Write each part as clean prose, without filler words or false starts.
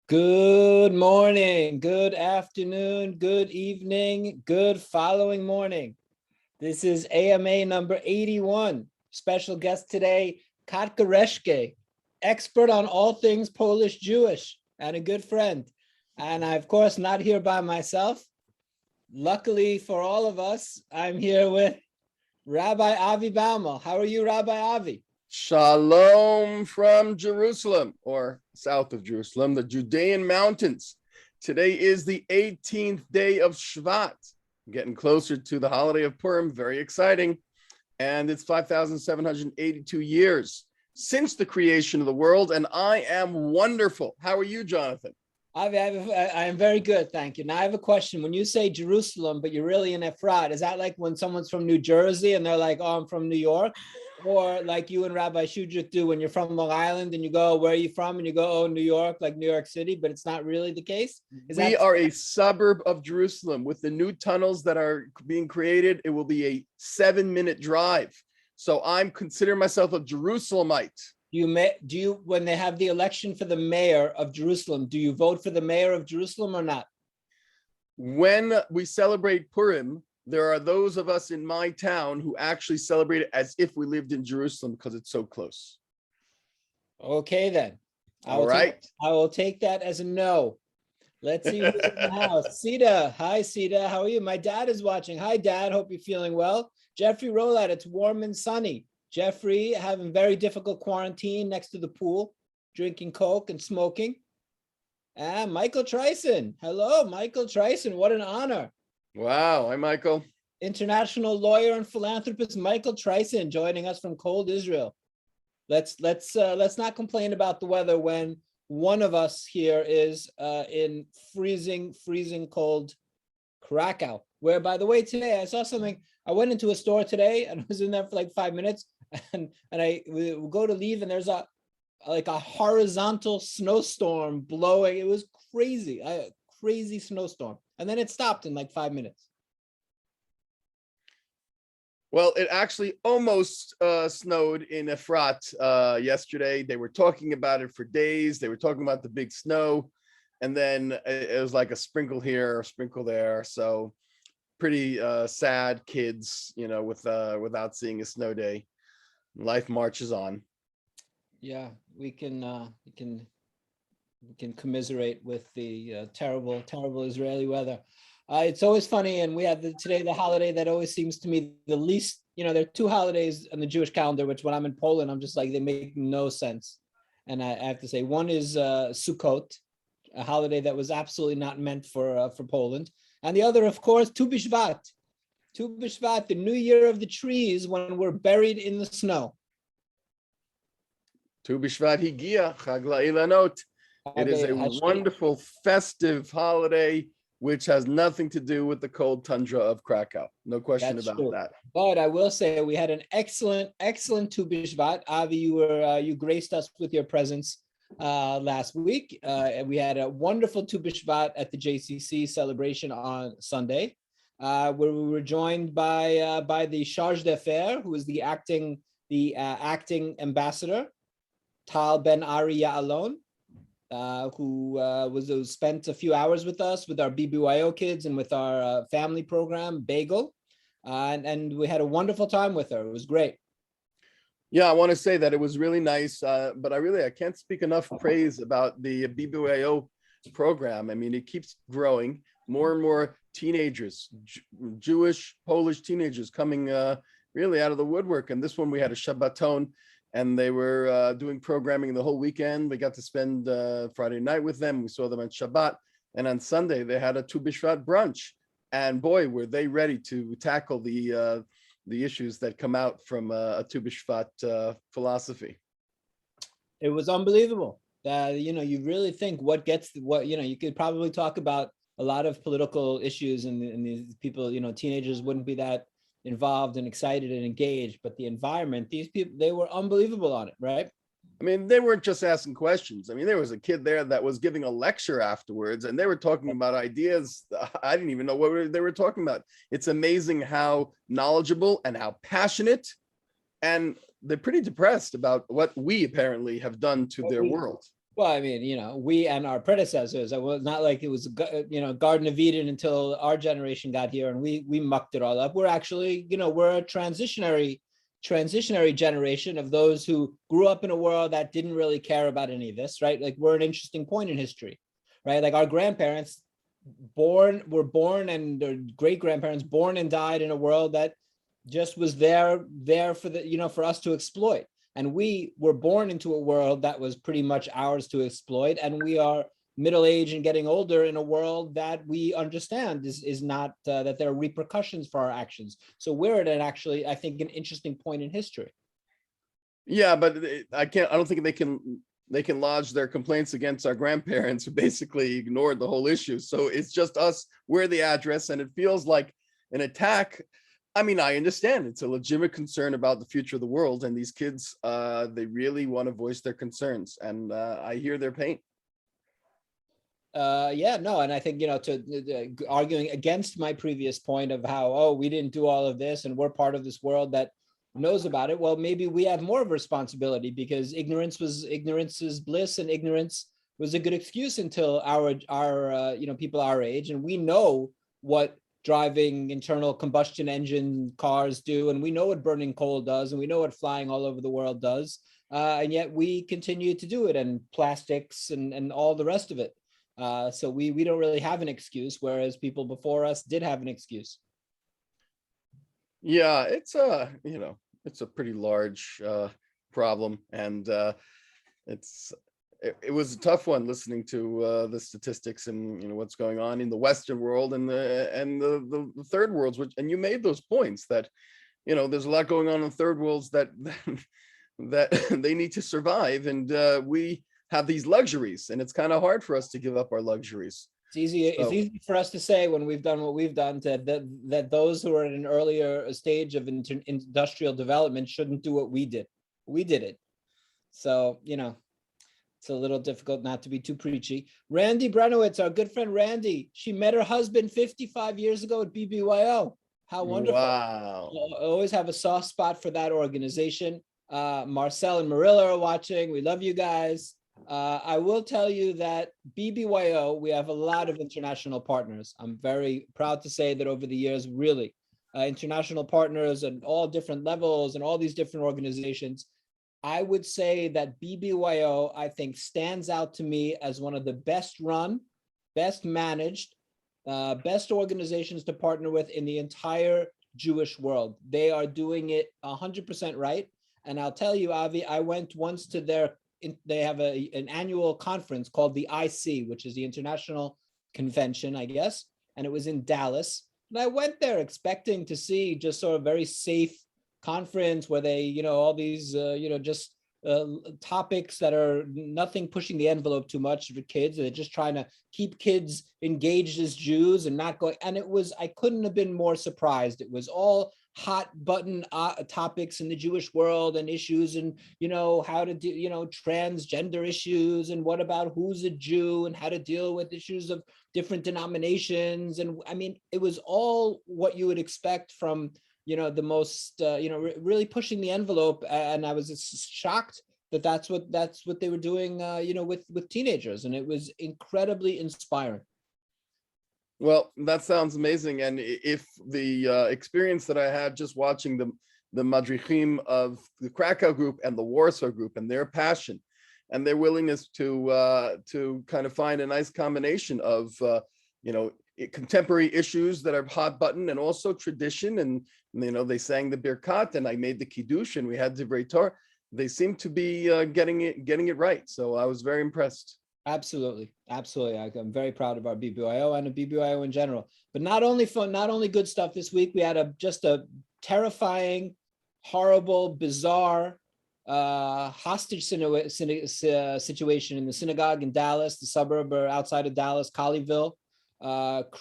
Good morning, good afternoon, good evening, good following morning. This is AMA number 81. Special guest today, Katka Reszke, expert on all things Polish Jewish and a good friend. And I, of course, not here by myself. Luckily for all of us, I'm here with Rabbi Avi Baumel. How are you, Rabbi Avi? Shalom from Jerusalem, or south of Jerusalem, the Judean mountains. Today is the 18th day of Shvat, getting closer to the holiday of Purim, very exciting. And it's 5,782 years since the creation of the world, and I am wonderful. How are you, Jonathan? I am very good, thank you. Now I have a question. When you say Jerusalem, but you're really in Efrat, is that like when someone's from New Jersey and they're like, "Oh, I'm from New York," or like you and Rabbi Shudrik do when you're from Long Island and you go, "Where are you from?" and you go, "Oh, New York," like New York City, but it's not really the case. Is We that are a suburb of Jerusalem. With the new tunnels that are being created, it will be a 7-minute drive. So I'm considering myself a Jerusalemite. do you when they have the election for the mayor of Jerusalem, do you vote for the mayor of Jerusalem or not? When we celebrate Purim, there are those of us in my town who actually celebrate it as if we lived in Jerusalem because it's so close. Okay, then. All right. I will take that as a no. Let's see who's in the house. Sita. Hi, Sita. How are you? My dad is watching. Hi, Dad. Hope you're feeling well. Jeffrey Rolat. It's warm and sunny. Jeffrey having very difficult quarantine next to the pool, drinking Coke and smoking. And Michael Trison. Hello, Michael Trison. What an honor. Wow. Hi, Michael. International lawyer and philanthropist Michael Trison joining us from cold Israel. Let's not complain about the weather when one of us here is in freezing cold Krakow, where, by the way, today I saw something. I went into a store today and I was in there for like 5 minutes, and we go to leave and there's a horizontal snowstorm blowing. It was crazy, a crazy snowstorm, and then it stopped in like 5 minutes. Well, it actually almost snowed in Efrat yesterday. They were talking about it for days. They were talking about the big snow, and then it was like a sprinkle here, a sprinkle there. So pretty sad kids, without seeing a snow day. Life marches on. Yeah, we can commiserate with the terrible Israeli weather. It's always funny, and we have today the holiday that always seems to me the least. There are two holidays on the Jewish calendar, which when I'm in Poland, I'm just like, they make no sense. And I have to say, one is Sukkot, a holiday that was absolutely not meant for Poland, and the other, of course, Tu B'Shvat. Tu B'Shvat, the New Year of the trees, when we're buried in the snow. Tu B'Shvat Higia, Chag La'ilanot. It is a wonderful festive holiday, which has nothing to do with the cold tundra of Krakow. No question about that. But I will say we had an excellent Tu B'Shvat. Avi, you graced us with your presence last week. We had a wonderful Tu B'Shvat at the JCC celebration on Sunday, where we were joined by the charge d'affaires, who is the acting ambassador, Tal Ben Ari Ya'alon, who spent a few hours with us with our BBYO kids and with our family program, Bagel. And we had a wonderful time with her. It was great. Yeah, I want to say that it was really nice, but I can't speak enough praise about the BBYO program. I mean, it keeps growing. More and more teenagers, Jewish, Polish teenagers coming really out of the woodwork. And this one, we had a Shabbaton, and they were doing programming the whole weekend. We got to spend Friday night with them. We saw them on Shabbat. And on Sunday, they had a Tu B'Shvat brunch. And boy, were they ready to tackle the issues that come out from a Tu B'Shvat philosophy. It was unbelievable. You really think you could probably talk about a lot of political issues, and these people, teenagers wouldn't be that involved and excited and engaged, but the environment, these people, they were unbelievable on it, right? I mean, they weren't just asking questions. I mean, there was a kid there that was giving a lecture afterwards, and they were talking about ideas. I didn't even know what they were talking about. It's amazing how knowledgeable and how passionate, and they're pretty depressed about what we apparently have done to their world. Well, I mean, we and our predecessors, it was not like it was, Garden of Eden until our generation got here and we mucked it all up. We're actually, we're a transitionary generation of those who grew up in a world that didn't really care about any of this, right? Like we're an interesting point in history, right? Like our grandparents were born and their great grandparents born and died in a world that just was there for for us to exploit. And we were born into a world that was pretty much ours to exploit. And we are middle-aged and getting older in a world that we understand is not, that there are repercussions for our actions. So we're at actually, I think, an interesting point in history. Yeah, but I don't think they can lodge their complaints against our grandparents who basically ignored the whole issue. So it's just us, we're the address, and it feels like an attack. I mean, I understand it's a legitimate concern about the future of the world, and these kids, they really want to voice their concerns, and I hear their pain. Yeah, no, and I think, arguing against my previous point of how, oh, we didn't do all of this and we're part of this world that knows about it. Well, maybe we have more of a responsibility because ignorance is bliss, and ignorance was a good excuse until our people our age, and we know what driving internal combustion engine cars do, and we know what burning coal does, and we know what flying all over the world does, and yet we continue to do it, and plastics and all the rest of it. So we don't really have an excuse, whereas people before us did have an excuse. Yeah, it's a pretty large problem, and it was a tough one listening to the statistics and what's going on in the Western world and the third worlds. And you made those points that there's a lot going on in the third worlds that that they need to survive, and we have these luxuries, and it's kind of hard for us to give up our luxuries. It's easy for us to say when we've done what we've done that those who are at an earlier stage of industrial development shouldn't do what we did. We did it. So, it's a little difficult not to be too preachy. Randy Brenowitz, our good friend Randy, she met her husband 55 years ago at BBYO. How wonderful. Wow. I always have a soft spot for that organization. Marcel and Marilla are watching. We love you guys. I will tell you that BBYO, we have a lot of international partners. I'm very proud to say that over the years, really, international partners at all different levels and all these different organizations. I would say that BBYO, I think, stands out to me as one of the best run, best managed, best organizations to partner with in the entire Jewish world. They are doing it 100% right. And I'll tell you, Avi, I went once to they have an annual conference called the IC, which is the International Convention, I guess. And it was in Dallas. And I went there expecting to see just sort of very safe conference where they, all these, just topics that are nothing pushing the envelope too much for kids. They're just trying to keep kids engaged as Jews and not going. And I couldn't have been more surprised. It was all hot button topics in the Jewish world and issues, and how to do transgender issues, and what about who's a Jew, and how to deal with issues of different denominations. And I mean, it was all what you would expect from the most really pushing the envelope. And I was shocked that that's what they were doing with teenagers, and it was incredibly inspiring. Well, that sounds amazing. And if the experience that I had just watching the madrichim of the Krakow group and the Warsaw group and their passion and their willingness to kind of find a nice combination of contemporary issues that are hot button and also tradition, and they sang the Birkat, and I made the Kiddush, and we had Divrei Torah. They seem to be getting it right. So I was very impressed. Absolutely. I'm very proud of our BBYO and a BBYO in general. But not only fun, not only good stuff this week. We had just a terrifying, horrible, bizarre hostage situation in the synagogue in Dallas, the suburb or outside of Dallas, Colleyville.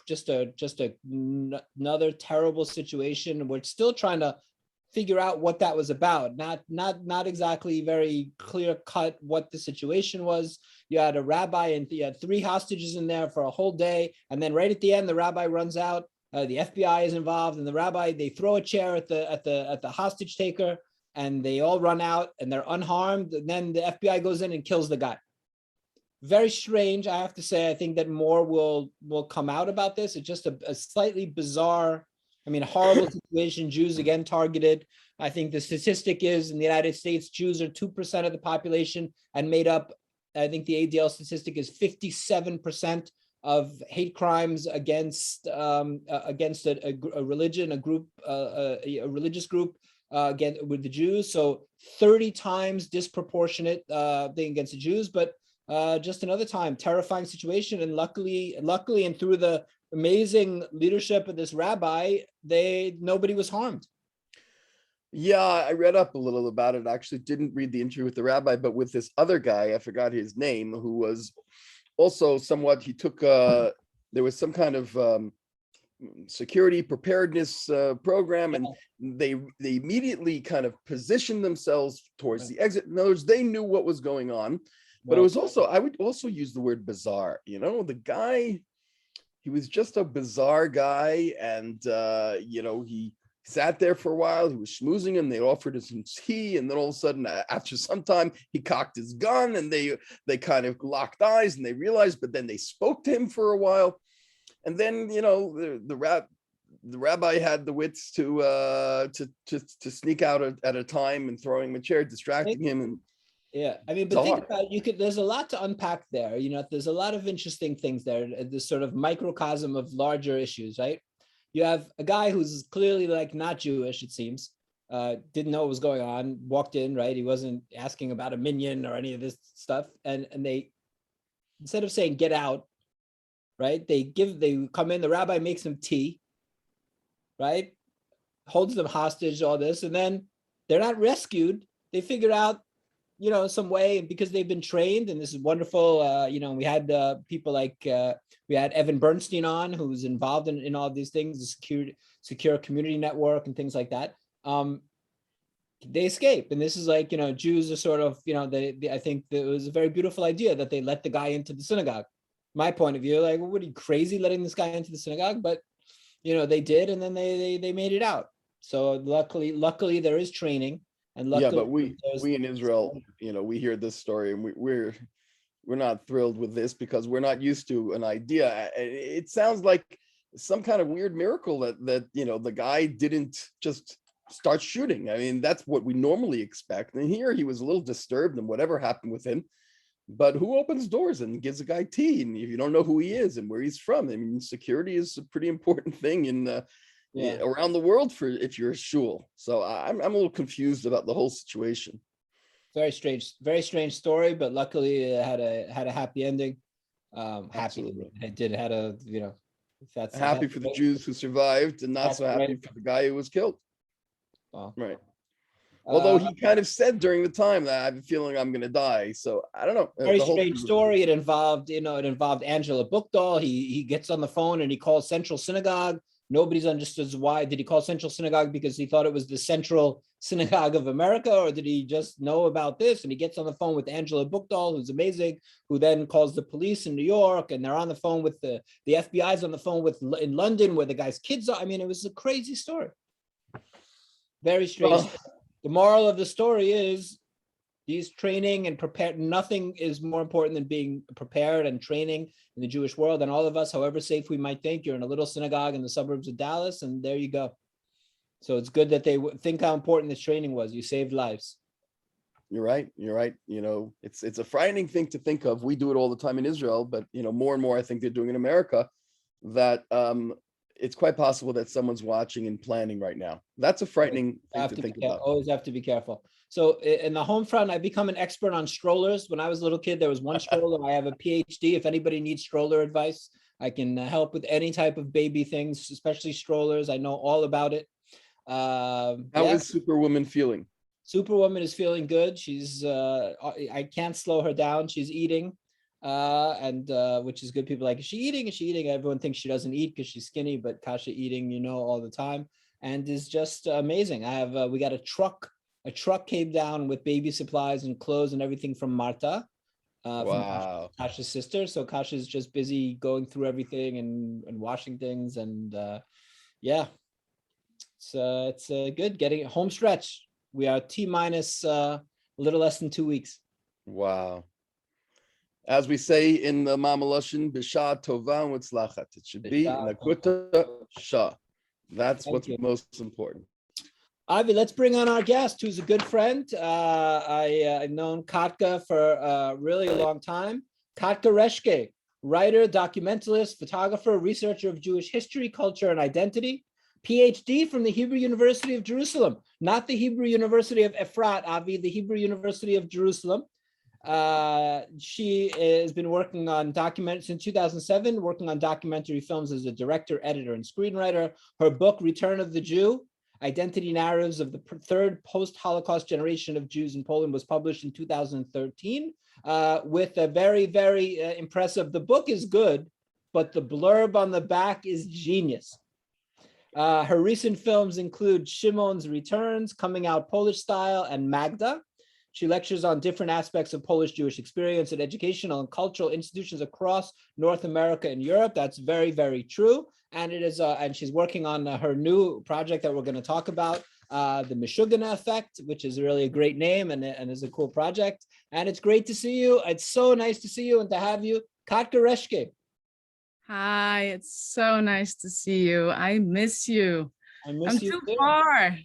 Just another terrible situation. We're still trying to figure out what that was about. Not exactly very clear cut what the situation was. You had a rabbi and you had 3 hostages in there for a whole day, and then right at the end, the rabbi runs out. The FBI is involved, and they throw a chair at the hostage taker, and they all run out, and they're unharmed. And then the FBI goes in and kills the guy. very strange. I have to say, I think that more will come out about this. It's just a slightly bizarre, I mean, horrible situation. Jews again targeted. I think the statistic is in the United States, Jews are 2% of the population and made up, I think the ADL statistic is 57% of hate crimes against a religion, a group, a religious group again with the Jews. So 30 times disproportionate thing against the Jews, but just another time, terrifying situation. And luckily, and through the amazing leadership of this rabbi, nobody was harmed. Yeah, I read up a little about it. I actually didn't read the interview with the rabbi, but with this other guy, I forgot his name, who was also somewhat, he took, there was some kind of security preparedness program, and they immediately kind of positioned themselves towards the exit. In other words, they knew what was going on, but it was also, I would also use the word bizarre. You know, the guy, he was just a bizarre guy, and you know, he sat there for a while, he was schmoozing him, they offered him some tea, and then all of a sudden, after some time, he cocked his gun, and they kind of locked eyes, and they realized, but then they spoke to him for a while. And then, you know, the rabbi had the wits to sneak out at a time and throwing him a chair, distracting him. And yeah, I mean, but think about there's a lot to unpack there. You know, there's a lot of interesting things there. This sort of microcosm of larger issues, right? You have a guy who's clearly like not Jewish, it seems, didn't know what was going on, walked in, right? He wasn't asking about a minyan or any of this stuff. And they, instead of saying, get out, right? They come in, the rabbi makes them tea, right? Holds them hostage, all this. And then they're not rescued. They figure out, you know, some way, because they've been trained, and this is wonderful. You know, we had people like, we had Evan Bernstein on, who's involved in all of these things, the secure community network and things like that. They escape. And this is like, you know, Jews are sort of, you know, I think it was a very beautiful idea that they let the guy into the synagogue. My point of view, like, well, what are you, crazy letting this guy into the synagogue? But, you know, they did, and then they made it out. So luckily there is training. And luckily, yeah, but we in Israel, you know, we hear this story, and we're not thrilled with this, because we're not used to an idea. It sounds like some kind of weird miracle that you know, the guy didn't just start shooting. I mean, that's what we normally expect. And here he was a little disturbed, and whatever happened with him. But who opens doors and gives a guy tea, and if you don't know who he is and where he's from? I mean, security is a pretty important thing in around the world for if you're a shul. So I'm a little confused about the whole situation. Very strange story, but luckily it had a happy ending. Happy, it had a, you know, that's happy for the Jews who survived, and not so happy for the guy who was killed. Well, right. Although he kind of said during the time that I have a feeling I'm going to die. So I don't know. Very strange story. It involved Angela Bookdahl. He gets on the phone and he calls Central Synagogue. Nobody's understood why. Did he call Central Synagogue because he thought it was the Central Synagogue of America, or did he just know about this? And he gets on the phone with Angela Bookdahl, who's amazing, who then calls the police in New York, and they're on the phone with the FBI's on the phone in London, where the guy's kids are. I mean, it was a crazy story. Very strange. The moral of the story is these training and prepared. Nothing is more important than being prepared and training in the Jewish world. And all of us, however safe we might think, you're in a little synagogue in the suburbs of Dallas, and there you go. So it's good that they think how important this training was. You saved lives. You're right. You're right. You know, it's a frightening thing to think of. We do it all the time in Israel, but you know, more and more, I think they're doing in America. That it's quite possible that someone's watching and planning right now. That's a frightening thing to think about. Always have to be careful. So in the home front, I've become an expert on strollers. When I was a little kid, there was one stroller. I have a PhD. If anybody needs stroller advice, I can help with any type of baby things, especially strollers. I know all about it. How is Superwoman feeling? Superwoman is feeling good. She's I can't slow her down. She's eating. And which is good. People are like, is she eating? Is she eating? Everyone thinks she doesn't eat because she's skinny, but Kasha eating, you know, all the time, and is just amazing. I have we got a truck came down with baby supplies and clothes and everything from Marta, wow, from Kasha's sister. So Kasha's just busy going through everything and washing things, and yeah, it's good. Getting it home stretch. We are T minus a little less than 2 weeks. Wow. As we say in the Mamaloshin, Bisha Tova Mutzlachat. It should be in a Kuta Shah. That's what's most important. Avi, let's bring on our guest, who's a good friend. I've known Katka for a really long time. Katka Reszke, writer, documentalist, photographer, researcher of Jewish history, culture, and identity. PhD from the Hebrew University of Jerusalem, not the Hebrew University of Efrat, Avi, the Hebrew University of Jerusalem. She has been working on since 2007, working on documentary films as a director, editor, and screenwriter. Her book, Return of the Jew, Identity Narratives of the Third Post-Holocaust Generation of Jews in Poland, was published in 2013 with a very, very impressive, the book is good, but the blurb on the back is genius. Her recent films include Shimon's Returns, Coming Out Polish Style, and Magda. She lectures on different aspects of Polish Jewish experience at educational and cultural institutions across North America and Europe. That's very, very true. And it is, and she's working on her new project that we're going to talk about, the Mishugana Effect, which is really a great name and is a cool project. And it's great to see you. It's so nice to see you and to have you, Katka Reszke. Hi, it's so nice to see you. I miss you. I'm too far.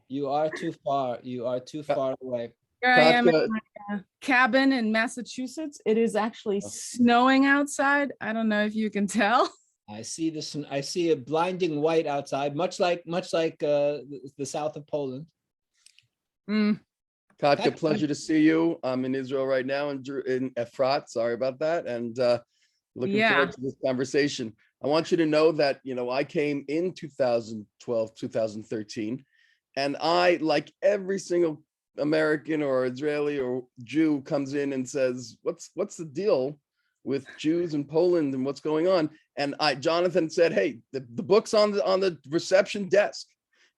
You are too far. You are too far away. Here I am in my cabin in Massachusetts. It is actually snowing outside. I don't know if you can tell. I see this. I see a blinding white outside, much like the south of Poland. Katka, pleasure to see you. I'm in Israel right now in Efrat. Sorry about that. And looking forward to this conversation. I want you to know that, I came in 2012, 2013, and I, like every single American or Israeli or Jew, comes in and says, what's the deal with Jews in Poland and what's going on? And Jonathan said, hey, the book's on the reception desk.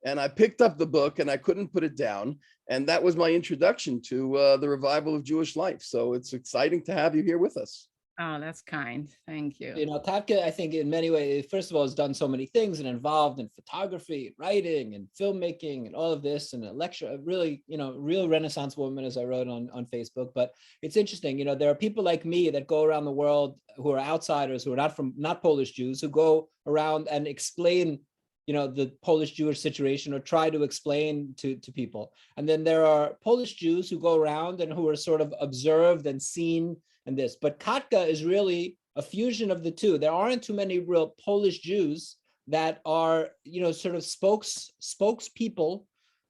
And I picked up the book and I couldn't put it down. And that was my introduction to the revival of Jewish life. So it's exciting to have you here with us. Oh, that's kind. Thank you. Katka, I think in many ways, first of all, has done so many things and involved in photography, and writing, and filmmaking, and all of this, and a lecture, really, real Renaissance woman, as I wrote on Facebook. But it's interesting, there are people like me that go around the world who are outsiders, who are not Polish Jews, who go around and explain, the Polish Jewish situation, or try to explain to people. And then there are Polish Jews who go around and who are sort of observed and seen and this. But Katka is really a fusion of the two. There aren't too many real Polish Jews that are, sort of spokespeople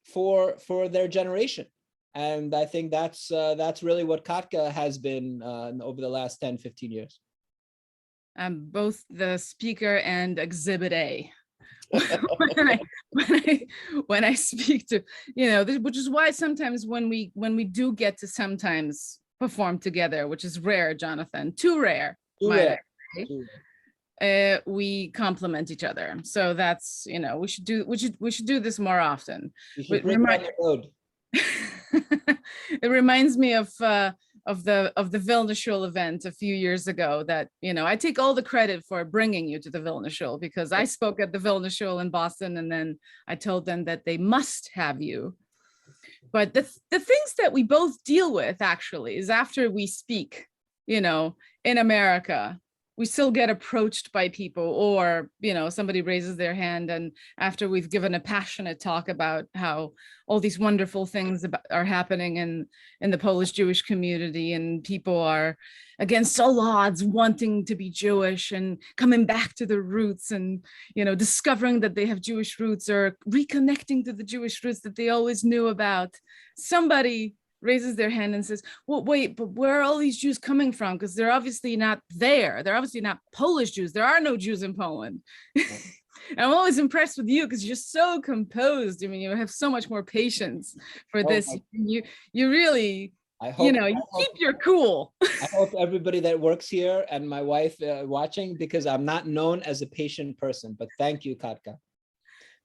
for their generation. And I think that's really what Katka has been over the last 10, 15 years. I'm both the speaker and exhibit A. when I speak to, which is why sometimes when we do get to sometimes perform together, which is rare, Jonathan, too rare. We complement each other. So that's, we should do this more often. It reminds me of the Vilna Shul event a few years ago that, I take all the credit for bringing you to the Vilna Shul, because I spoke at the Vilna Shul in Boston, and then I told them that they must have you. But the things that we both deal with actually is after we speak, in America, we still get approached by people, or, somebody raises their hand, and after we've given a passionate talk about how all these wonderful things are happening in the Polish Jewish community, and people are against all odds wanting to be Jewish and coming back to their roots, and, discovering that they have Jewish roots, or reconnecting to the Jewish roots that they always knew about. Somebody raises their hand and says, well, wait, but where are all these Jews coming from? Because they're obviously not there. They're obviously not Polish Jews. There are no Jews in Poland. And I'm always impressed with you because you're so composed. I mean, you have so much more patience for this. You really, you keep your cool. I hope everybody that works here and my wife watching, because I'm not known as a patient person, but thank you, Katka.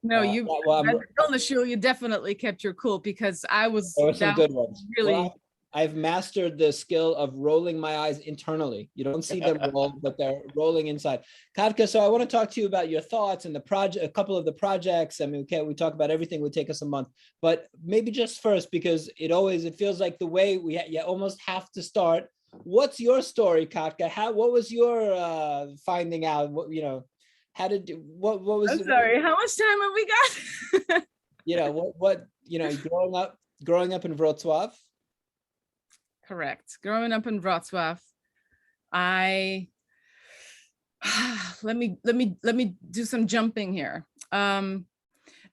No, on the show, you definitely kept your cool, because I was. There were some good ones. Really, I've mastered the skill of rolling my eyes internally. You don't see them roll, but they're rolling inside. Katka, so I want to talk to you about your thoughts and the project, a couple of the projects. I mean, we talk about everything, would take us a month, but maybe just first, because it feels like the way you almost have to start What's your story, Katka? What was your finding out? How did what was I'm sorry, how much time have we got? growing up in Wrocław? Correct. Growing up in Wrocław, I let me do some jumping here. At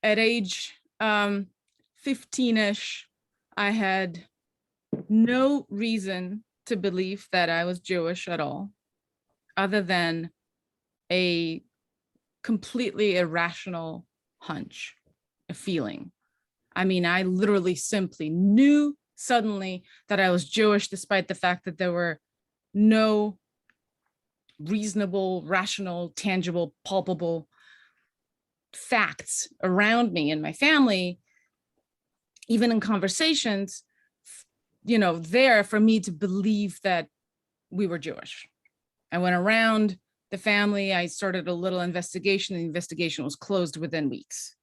age 15-ish, I had no reason to believe that I was Jewish at all, other than a completely irrational hunch, a feeling. I mean, I literally simply knew suddenly that I was Jewish, despite the fact that there were no reasonable, rational, tangible, palpable facts around me and my family, even in conversations, there for me to believe that we were Jewish. I went around the family. I started a little investigation. The investigation was closed within weeks.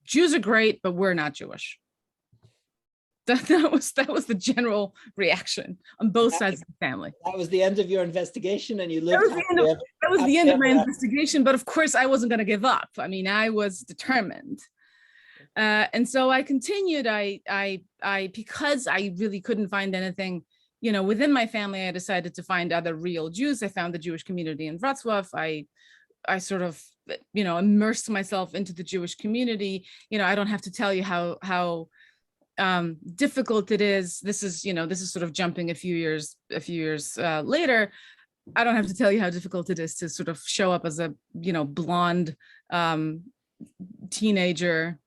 Jews are great, but we're not Jewish. That was the general reaction on both sides of the family. That was the end of your investigation, and you lived. That was the end of my investigation. But of course, I wasn't going to give up. I mean, I was determined, and so I continued. Because I really couldn't find anything, within my family. I decided to find other real Jews. I found the Jewish community in Wrocław. I sort of, immersed myself into the Jewish community. I don't have to tell you how difficult it is. This is sort of jumping a few years later. I don't have to tell you how difficult it is to sort of show up as a blonde teenager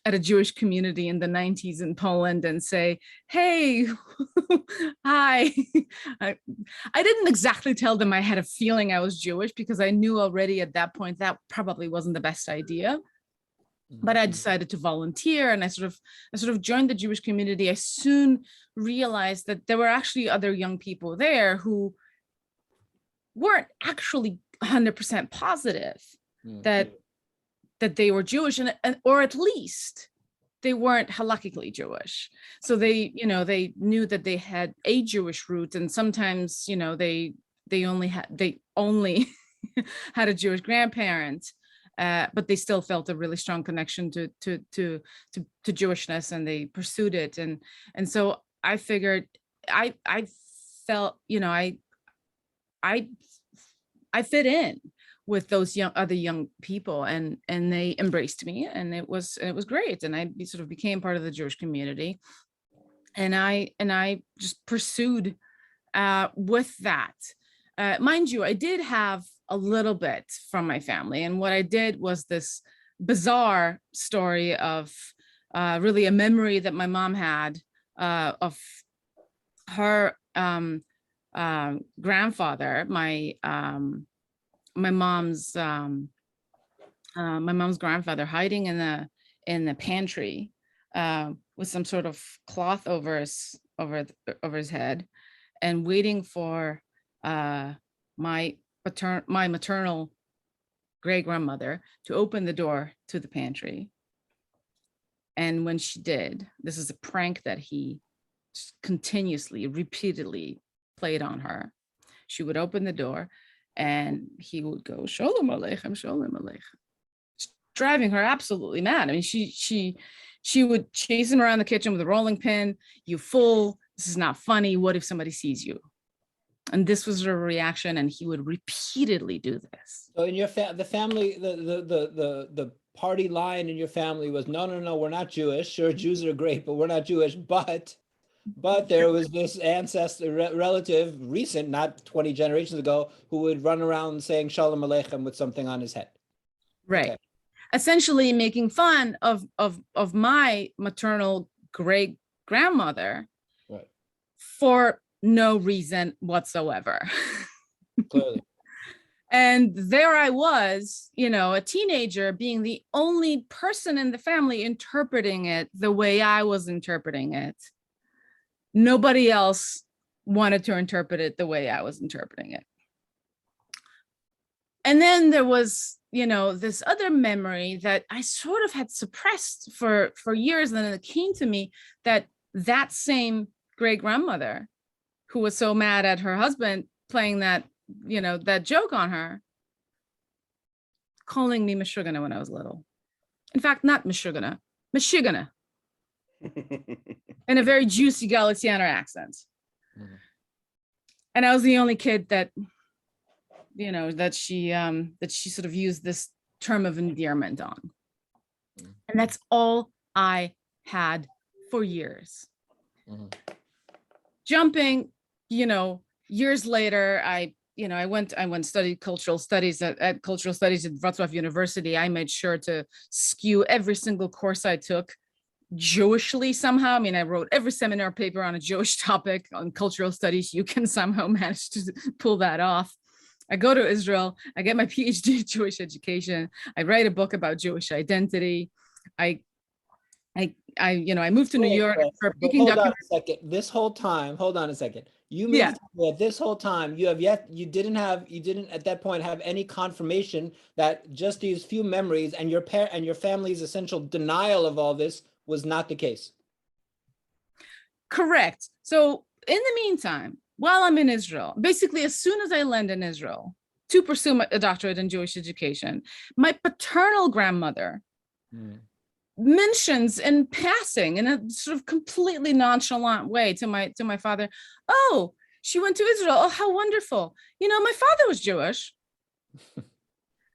at a Jewish community in the 90s in Poland and say, hey, hi. I didn't exactly tell them I had a feeling I was Jewish, because I knew already at that point that probably wasn't the best idea. But I decided to volunteer, and I sort of joined the Jewish community. I soon realized that there were actually other young people there who weren't actually 100% positive that they were Jewish, and or at least they weren't halakhically Jewish. So they knew that they had a Jewish root, and sometimes they only had a Jewish grandparent. But they still felt a really strong connection to Jewishness, and they pursued it. And so I figured I felt, I fit in with those other young people, and they embraced me, and it was great. And I sort of became part of the Jewish community, and I just pursued with that. Mind you, I did have a little bit from my family. And what I did was this bizarre story of really a memory that my mom had of her grandfather, my mom's grandfather, hiding in the pantry with some sort of cloth over his head, and waiting for my maternal great grandmother to open the door to the pantry. And when she did, this is a prank that he continuously, repeatedly played on her. She would open the door and he would go, Shalom Aleichem, Shalom Aleichem, driving her absolutely mad. I mean, she would chase him around the kitchen with a rolling pin. You fool, this is not funny. What if somebody sees you? And this was her reaction, and he would repeatedly do this. So in your the family, the party line in your family was, no, we're not Jewish. Sure, Jews are great, but we're not Jewish. But there was this ancestor, relative, recent, not 20 generations ago, who would run around saying Shalom Aleichem with something on his head. Right. Okay. Essentially making fun of my maternal great grandmother, right, for no reason whatsoever. Clearly. And there I was, a teenager, being the only person in the family interpreting it the way I was interpreting it. Nobody else wanted to interpret it the way I was interpreting it. And then there was, this other memory that I sort of had suppressed for years. And then it came to me that same great grandmother, who was so mad at her husband playing that, that joke on her, calling me Meshugana when I was little. In fact, not Meshugana, Meshigana, in a very juicy Galicianer accent. Mm-hmm. And I was the only kid that, that she sort of used this term of endearment on. Mm-hmm. And that's all I had for years. Mm-hmm. Jumping, years later, I went studied cultural studies at cultural studies at Wrocław University. I made sure to skew every single course I took Jewishly somehow. I mean, I wrote every seminar paper on a Jewish topic on cultural studies. You can somehow manage to pull that off. I go to Israel. I get my PhD in Jewish education. I write a book about Jewish identity. I moved to New York for picking documents. Hold on a second. This whole time, hold on a second. You mean that this whole time you didn't at that point have any confirmation that just these few memories and your family's essential denial of all this was not the case? Correct. So in the meantime, while I'm in Israel, basically as soon as I land in Israel to pursue a doctorate in Jewish education, my paternal grandmother mentions in passing in a sort of completely nonchalant way to my father, "Oh, she went to Israel. Oh, how wonderful. My father was Jewish."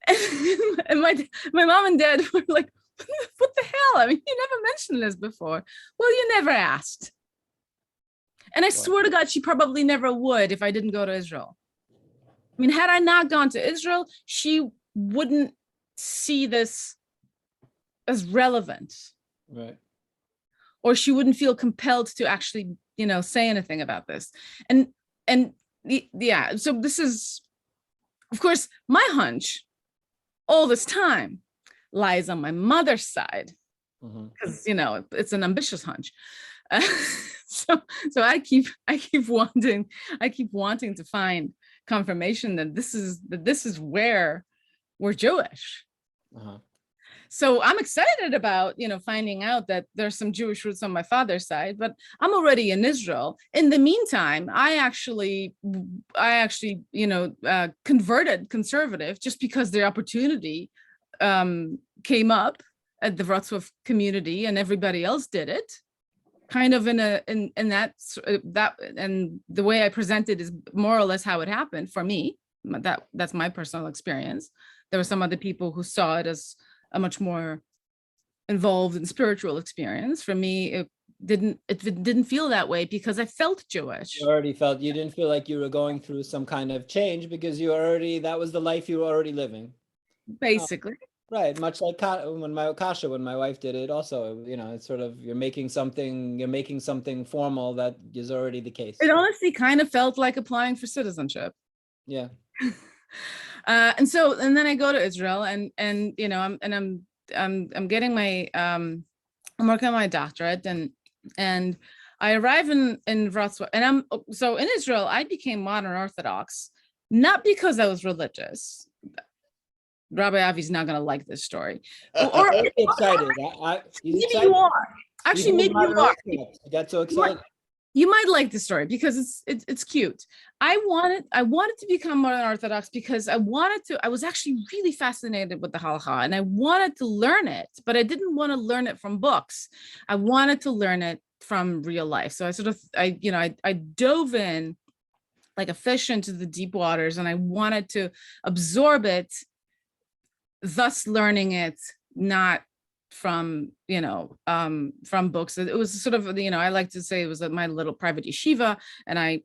and my mom and dad were like, "What the hell? I mean, you never mentioned this before." "Well, you never asked." And I swear to God, she probably never would if I didn't go to Israel. I mean, had I not gone to Israel, she wouldn't see this as relevant. Right. Or she wouldn't feel compelled to actually, say anything about this. So this is, of course, my hunch all this time lies on my mother's side, because it's an ambitious hunch. So I keep wanting to find confirmation that this is where we're Jewish. So I'm excited about finding out that there's some Jewish roots on my father's side, but I'm already in Israel. In the meantime, I actually converted conservative just because the opportunity came up at the Wrocław community and everybody else did it. Kind of in that, and the way I present it is more or less how it happened for me. That's my personal experience. There were some other people who saw it as a much more involved and spiritual experience. For me, it didn't feel that way because I felt Jewish. You didn't feel like you were going through some kind of change because that was the life you were already living. Basically. Right, much like when my wife did it also, it's sort of you're making something formal that is already the case. It honestly kind of felt like applying for citizenship. Yeah. And then I go to Israel and I'm getting my I'm working on my doctorate and I arrive in Wrocław and so in Israel I became modern Orthodox not because I was religious. Rabbi Avi's not going to like this story. Or excited. Maybe you are. Actually, maybe you are. You got so excited. You might like the story because it's cute. I wanted to become modern Orthodox because I was actually really fascinated with the halacha and I wanted to learn it, but I didn't want to learn it from books. I wanted to learn it from real life. So I dove in like a fish into the deep waters and I wanted to absorb it, thus learning it not from books. It was sort of I like to say it was my little private yeshiva and I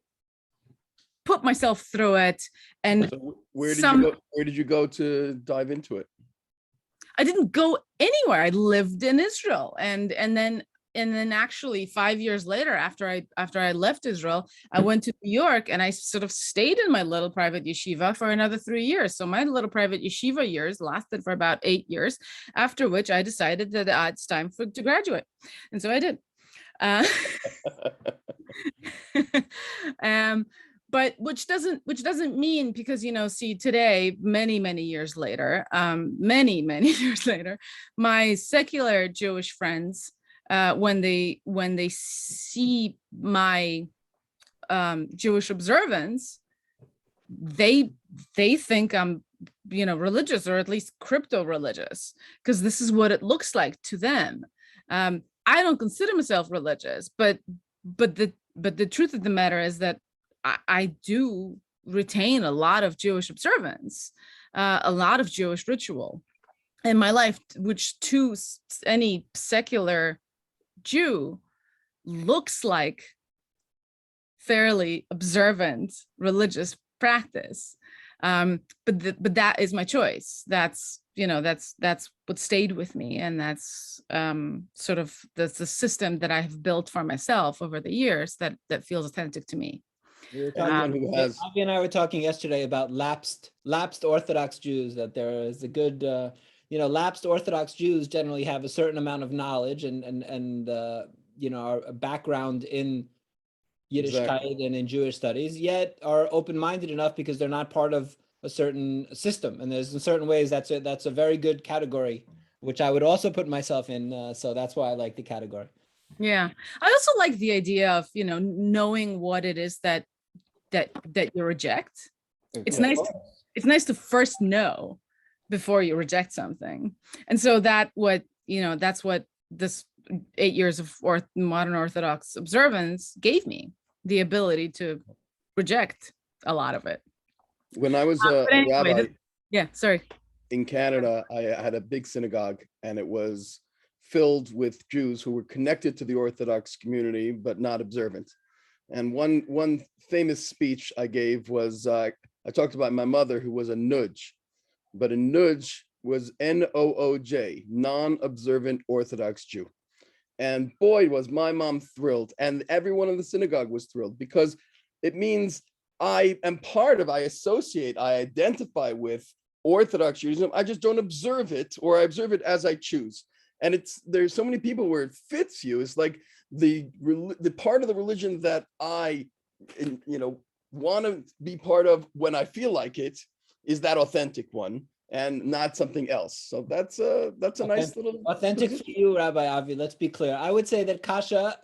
put myself through it. And so where did you go to dive into it? I didn't go anywhere. I lived in Israel and then actually 5 years later, after I left Israel, I went to New York and I sort of stayed in my little private yeshiva for another 3 years. So my little private yeshiva years lasted for about 8 years, after which I decided that it's time to graduate. And so I did. But which doesn't mean, because see today, many years later, my secular Jewish friends when they see my Jewish observance, they think I'm, religious, or at least crypto religious, because this is what it looks like to them. I don't consider myself religious, but the truth of the matter is that I do retain a lot of Jewish observance, a lot of Jewish ritual in my life, which to any secular Jew looks like fairly observant religious practice. But that is my choice. That's what stayed with me, and that's sort of the system that I have built for myself over the years that feels authentic to me. We were talking, Avi and I were talking yesterday about lapsed Orthodox Jews, that there is a good, lapsed Orthodox Jews generally have a certain amount of knowledge and are a background in Yiddishkeit and in Jewish studies, yet are open-minded enough because they're not part of a certain system. And there's in certain ways that's a very good category, which I would also put myself in. So that's why I like the category. Yeah, I also like the idea of knowing what it is that you reject. It's nice to first know before you reject something. And so that's what this 8 years of modern Orthodox observance gave me, the ability to reject a lot of it. When I was a rabbi in Canada, I had a big synagogue, and it was filled with Jews who were connected to the Orthodox community but not observant. And one famous speech I gave was I talked about my mother, who was a nudge, but a nudge was N-O-O-J, non-observant Orthodox Jew. And boy, was my mom thrilled, and everyone in the synagogue was thrilled, because it means I identify with Orthodox Judaism. I just don't observe it, or I observe it as I choose. And there's so many people where it fits you. It's like the part of the religion that I, want to be part of when I feel like it is that authentic one, and not something else. So that's a nice little authentic for you, Rabbi Avi. Let's be clear. I would say that Kasha,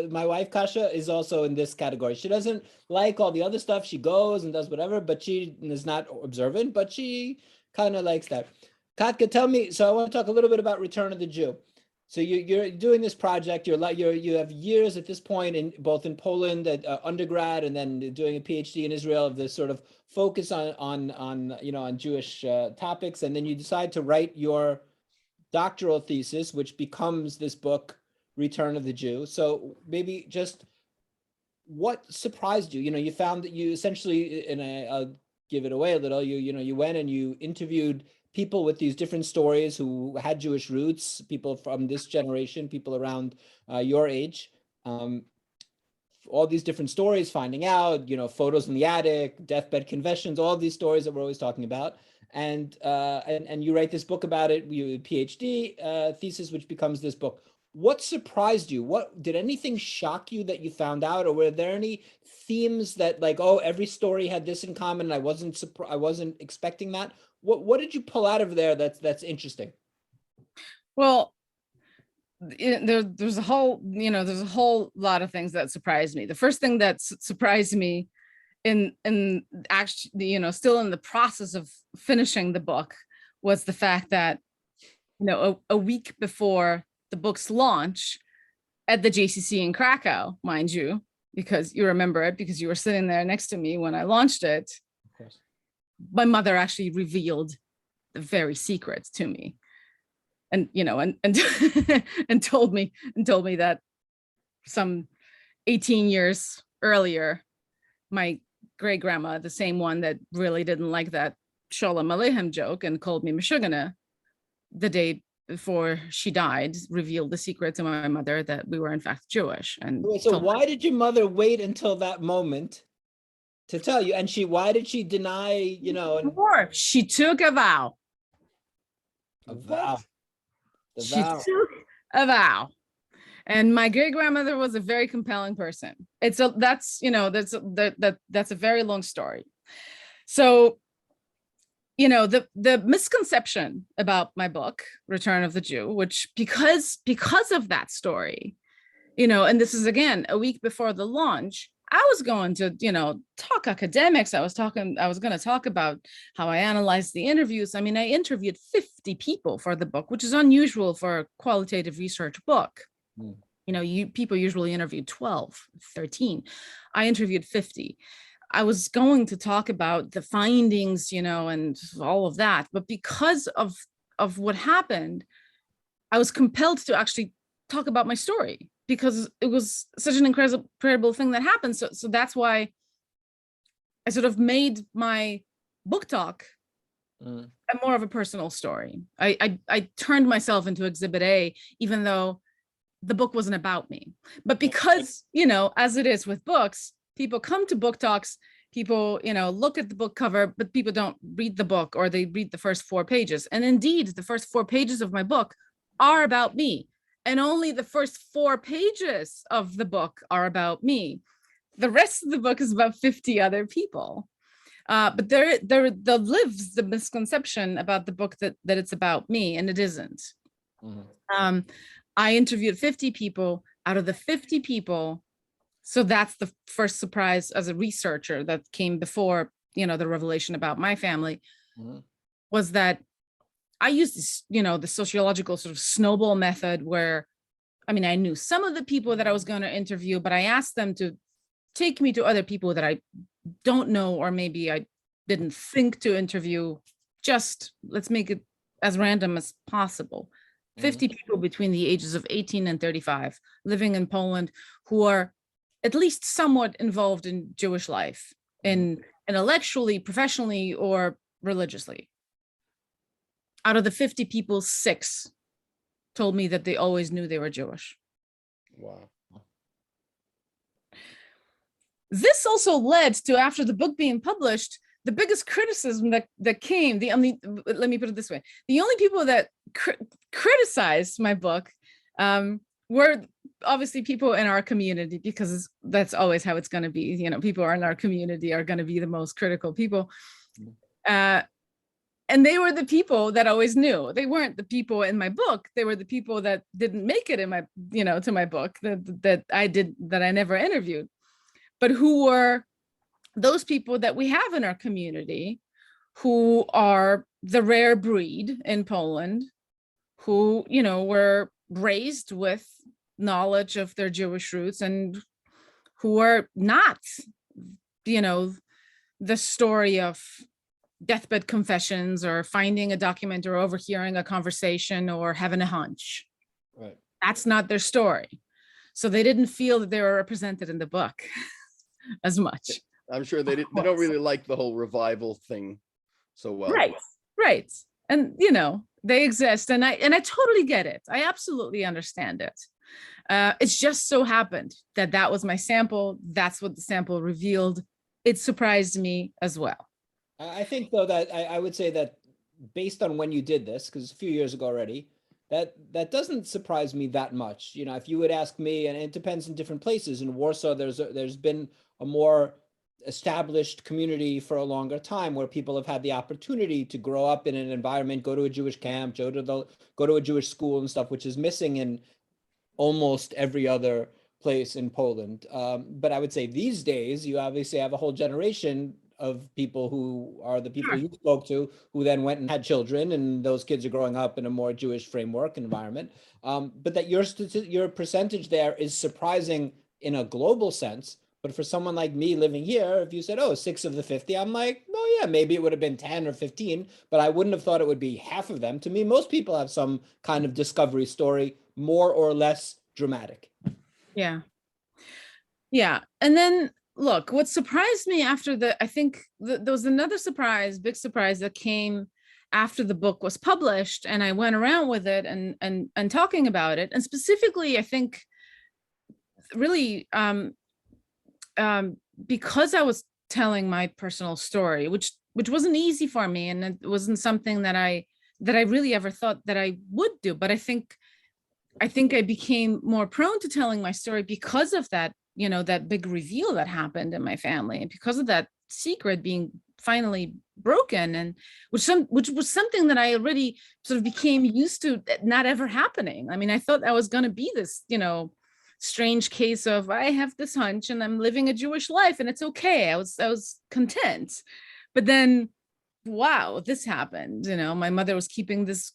my wife Kasha, is also in this category. She doesn't like all the other stuff. She goes and does whatever, but she is not observant, but she kind of likes that. Katka, tell me. So I want to talk a little bit about Return of the Jew. So you're doing this project. You have years at this point in both in Poland at undergrad, and then doing a PhD in Israel, of this sort of focus on Jewish topics, and then you decide to write your doctoral thesis, which becomes this book, Return of the Jew. So maybe just what surprised you? You found that you essentially, and I'll give it away a little. You went and you interviewed people with these different stories who had Jewish roots, people from this generation, people around your age, all these different stories, finding out, photos in the attic, deathbed confessions, all these stories that we're always talking about. And you write this book about it, your PhD thesis, which becomes this book. What surprised you? Did anything shock you that you found out, or were there any themes that, like, oh, every story had this in common, and I wasn't expecting that? What did you pull out of there that's interesting? Well, there's a whole lot of things that surprised me. The first thing that surprised me in actually, still in the process of finishing the book, was the fact that, a week before the book's launch at the JCC in Krakow, mind you, because you remember it because you were sitting there next to me when I launched it, of course, my mother actually revealed the very secrets to me, and and told me that some 18 years earlier, my great grandma, the same one that really didn't like that Shalom Aleichem joke and called me Meshugana, the day before she died, revealed the secret to my mother that we were in fact Jewish. And so why did your mother wait until that moment to tell you? And why did she deny, she took a vow. A vow. She took a vow. And my great grandmother was a very compelling person. That's a very long story. So, the misconception about my book, Return of the Jew, which because of that story, and this is again a week before the launch, I was going to, talk academics. I was going to talk about how I analyzed the interviews. I mean, I interviewed 50 people for the book, which is unusual for a qualitative research book. People usually interview 12, 13. I interviewed 50. I was going to talk about the findings, and all of that. But because of what happened, I was compelled to actually talk about my story, because it was such an incredible thing that happened. So that's why I sort of made my book talk a more of a personal story. I turned myself into Exhibit A, even though the book wasn't about me. But because, as it is with books, people come to book talks, people, look at the book cover, but people don't read the book, or they read the first 4 pages. And indeed, the first 4 pages of my book are about me. And only the first 4 pages of the book are about me. The rest of the book is about 50 other people. But there lives the misconception about the book that it's about me, and it isn't. I interviewed 50 people. Out of the 50 people, so that's the first surprise as a researcher that came before, the revelation about my family, was that I used this, the sociological sort of snowball method where, I knew some of the people that I was going to interview, but I asked them to take me to other people that I don't know, or maybe I didn't think to interview. Just let's make it as random as possible. 50 people between the ages of 18 and 35 living in Poland, who are at least somewhat involved in Jewish life, intellectually, professionally, or religiously. Out of the 50 people, 6 told me that they always knew they were Jewish. Wow. This also led to, after the book being published, the biggest criticism that came, let me put it this way, the only people that criticized my book were obviously people in our community, because that's always how it's going to be. People in our community are going to be the most critical people. And they were the people that always knew. They weren't the people in my book. They were the people that didn't make it in my, to my book, that I never interviewed, but who were those people that we have in our community, who are the rare breed in Poland, who, were raised with knowledge of their Jewish roots, and who are not, the story of deathbed confessions, or finding a document, or overhearing a conversation, or having a hunch. Right. That's not their story. So they didn't feel that they were represented in the book as much. I'm sure they don't really like the whole revival thing so well. Right. And, they exist, and I totally get it. I absolutely understand it. It's just so happened that was my sample. That's what the sample revealed. It surprised me as well. I think, though, that I would say that based on when you did this, because a few years ago already, that doesn't surprise me that much. If you would ask me, and it depends in different places. In Warsaw, there's been a more established community for a longer time, where people have had the opportunity to grow up in an environment, go to a Jewish camp, go to a Jewish school and stuff, which is missing in almost every other place in Poland. But I would say these days, you obviously have a whole generation of people who are the people you spoke to, who then went and had children, and those kids are growing up in a more Jewish framework environment. But that your percentage there is surprising in a global sense. But for someone like me living here, if you said, 6 of the 50, I'm like, oh yeah, maybe it would have been 10 or 15, but I wouldn't have thought it would be half of them. To me, most people have some kind of discovery story, more or less dramatic. Yeah. And then, look, what surprised me after I think there was another big surprise that came after the book was published, and I went around with it and talking about it. And specifically, I think really because I was telling my personal story, which wasn't easy for me, and it wasn't something that I really ever thought that I would do. But I think I became more prone to telling my story because of that, that big reveal that happened in my family, and because of that secret being finally broken, and which was something that I already sort of became used to not ever happening. I mean, I thought I was going to be this, strange case of I have this hunch and I'm living a Jewish life and it's okay. I was content. But then, wow, this happened. My mother was keeping this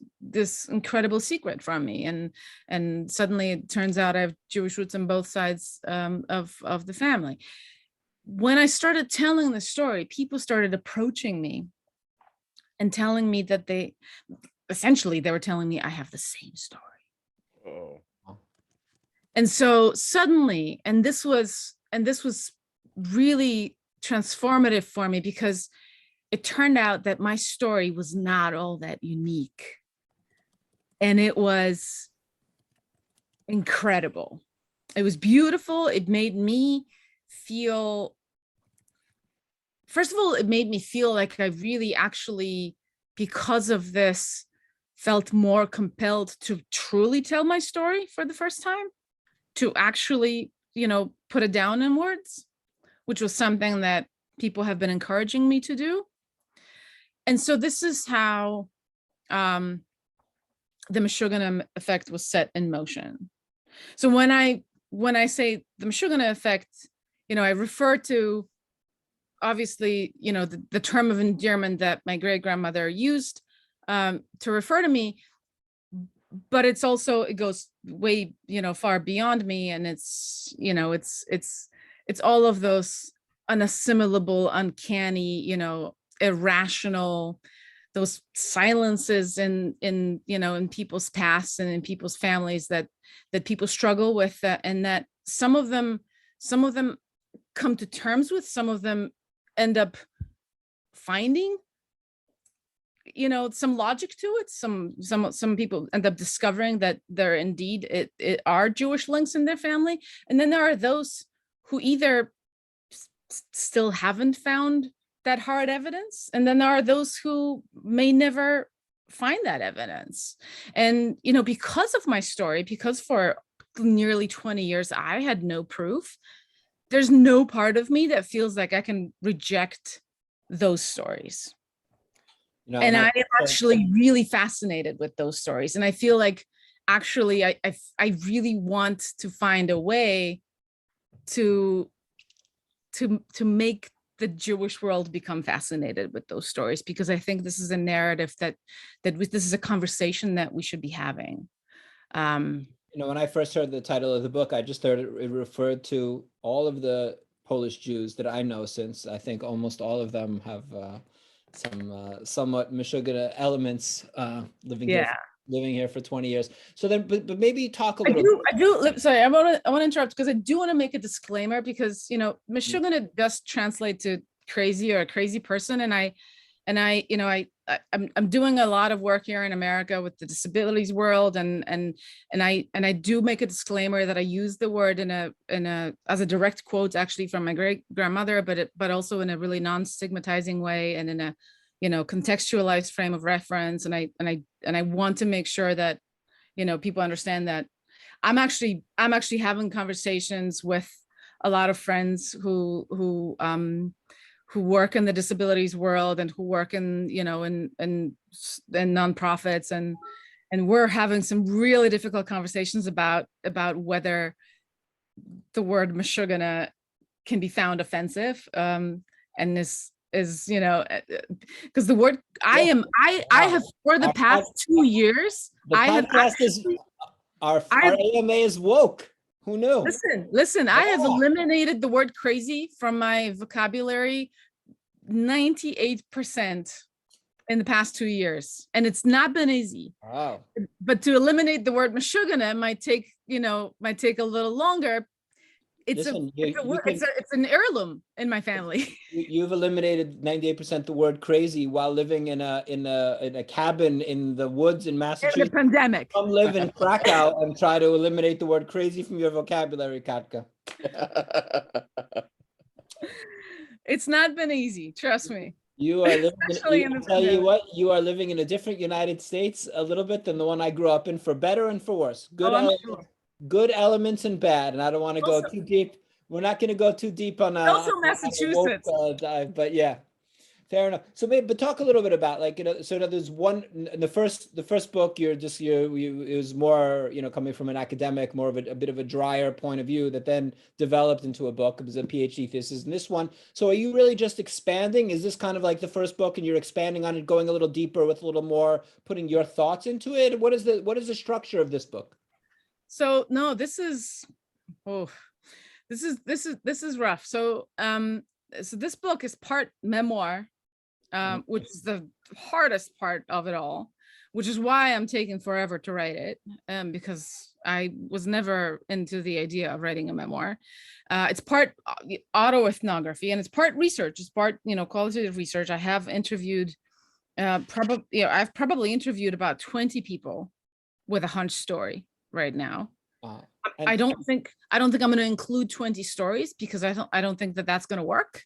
incredible secret from me, and suddenly it turns out I have Jewish roots on both sides of the family. When I started telling the story, people started approaching me and telling me that they were telling me I have the same story. Oh. And so suddenly, and this was really transformative for me, because it turned out that my story was not all that unique. And it was incredible. It was beautiful. It made me feel, first of all, it made me feel like I really actually, because of this, felt more compelled to truly tell my story for the first time, to actually, put it down in words, which was something that people have been encouraging me to do. And so this is how the Meshuggah effect was set in motion. So when I say the Meshuggah effect, I refer to, obviously, the term of endearment that my great grandmother used to refer to me, but it goes way, far beyond me. And it's all of those unassimilable, uncanny, irrational, those silences in people's past and in people's families that people struggle with, and that some of them come to terms with, some of them end up finding some logic to it. Some people end up discovering that there indeed it are Jewish links in their family, and then there are those who either still haven't found that hard evidence, and then there are those who may never find that evidence. And because of my story, because for nearly 20 years I had no proof, there's no part of me that feels like I can reject those stories. And I am actually really fascinated with those stories. And I feel like actually I really want to find a way to make the Jewish world become fascinated with those stories, because I think this is a narrative that this is a conversation that we should be having. When I first heard the title of the book, I just heard it referred to all of the Polish Jews that I know, since I think almost all of them have some somewhat Meshuggah elements living here for 20 years. So then, but maybe talk a little. Sorry, I want to interrupt, because I do want to make a disclaimer, because Meshuggah does translate to crazy or a crazy person, I'm doing a lot of work here in America with the disabilities world, and I do make a disclaimer that I use the word as a direct quote, actually, from my great grandmother, but also in a really non-stigmatizing way, and in a contextualized frame of reference. And I want to make sure that people understand that I'm actually having conversations with a lot of friends who work in the disabilities world, and who work in nonprofits, and we're having some really difficult conversations about whether the word Meshuggah can be found offensive, and is because the word I have for the past 2 years, our AMA is woke. Who knew? Listen, I have eliminated the word crazy from my vocabulary 98% in the past 2 years. And it's not been easy. Wow. But to eliminate the word Meshuggah might take a little longer. It's an heirloom in my family. You've eliminated 98% the word crazy while living in a cabin in the woods in Massachusetts. In the pandemic. Come live in Krakow and try to eliminate the word crazy from your vocabulary, Katka. It's not been easy, trust me. You are living you are living in a different United States a little bit than the one I grew up in, for better and for worse. Good elements and bad, and I don't want to go too deep. We're not going to go too deep on also Massachusetts dive, but yeah. Fair enough. So maybe, but talk a little bit about like, so there's one, in the first book, it was more, coming from an academic, more of a bit of a drier point of view that then developed into a book. It was a PhD thesis. And this one, so are you really just expanding? Is this kind of like the first book and you're expanding on it, going a little deeper with a little more, putting your thoughts into it? What is the structure of this book? So no, this is rough. So this book is part memoir, which is the hardest part of it all, which is why I'm taking forever to write it, because I was never into the idea of writing a memoir. It's part autoethnography and it's part research. It's part, qualitative research. I have interviewed, I've probably interviewed about 20 people with a hunch story right now. I don't think I'm going to include 20 stories because I don't think that that's going to work.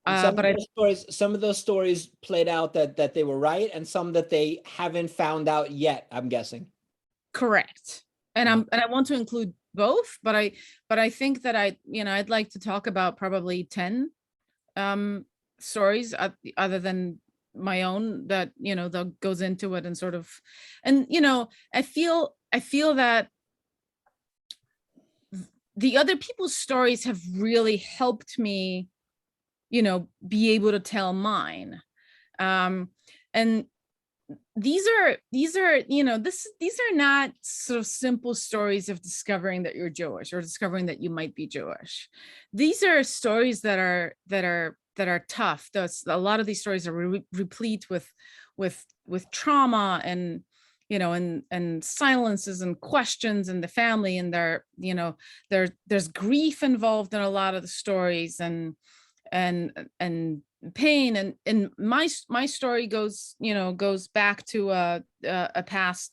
Some of those stories played out that they were right, and some that they haven't found out yet, I'm guessing. Correct. And I want to include both, but I think that I'd like to talk about probably 10 stories other than my own that goes into it and sort of, and I feel that the other people's stories have really helped me be able to tell mine. And these are not sort of simple stories of discovering that you're Jewish or discovering that you might be Jewish. These are stories that are tough. A lot of these stories are replete with trauma and and silences and questions in the family, and there's grief involved in a lot of the stories and pain, and my story goes back to a past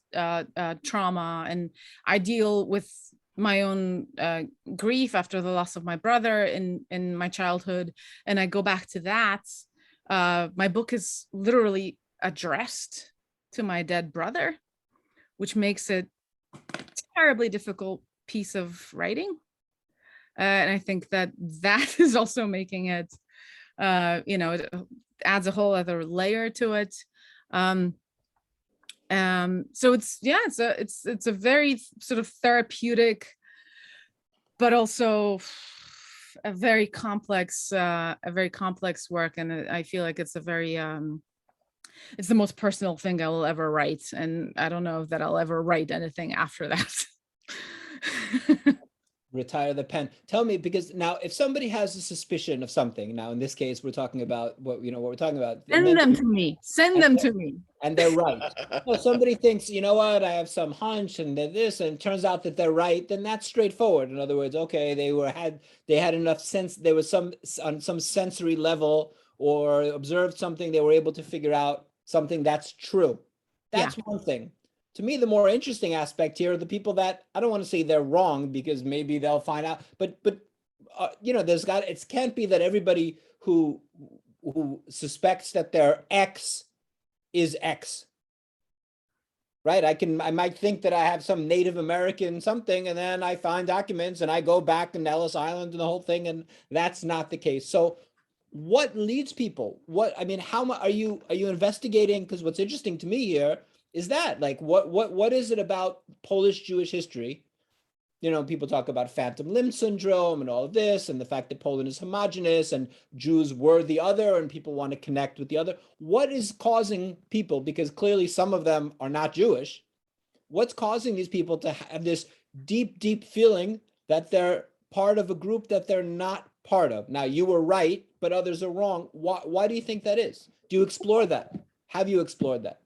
trauma, and I deal with my own grief after the loss of my brother in my childhood, and I go back to that. My book is literally addressed to my dead brother, which makes it a terribly difficult piece of writing. And I think that is also making it, it adds a whole other layer to it. So it's a very sort of therapeutic, but also a very complex work. And I feel like it's it's the most personal thing I will ever write. And I don't know that I'll ever write anything after that. Retire the pen. Tell me, because now if somebody has a suspicion of something, now in this case we're talking about what we're talking about. Send them to me. And they're right. Well, somebody thinks, you know what, I have some hunch and they're this, and it turns out that they're right, then that's straightforward. In other words, okay, they had enough sense, there was on some sensory level or observed something, they were able to figure out something that's true. That's one thing. To me, the more interesting aspect here are the people that, I don't want to say they're wrong because maybe they'll find out, but it can't be that everybody who suspects that their X is X, right? I might think that I have some Native American something, and then I find documents and I go back in Ellis Island and the whole thing, and that's not the case. So what leads people? How are you investigating? Because what's interesting to me here is that, like, what is it about Polish Jewish history? People talk about phantom limb syndrome and all of this, and the fact that Poland is homogenous and Jews were the other and people want to connect with the other. What is causing people, because clearly some of them are not Jewish, what's causing these people to have this deep, deep feeling that they're part of a group that they're not part of? Now, you were right, but others are wrong. Why do you think that is? Do you explore that? Have you explored that?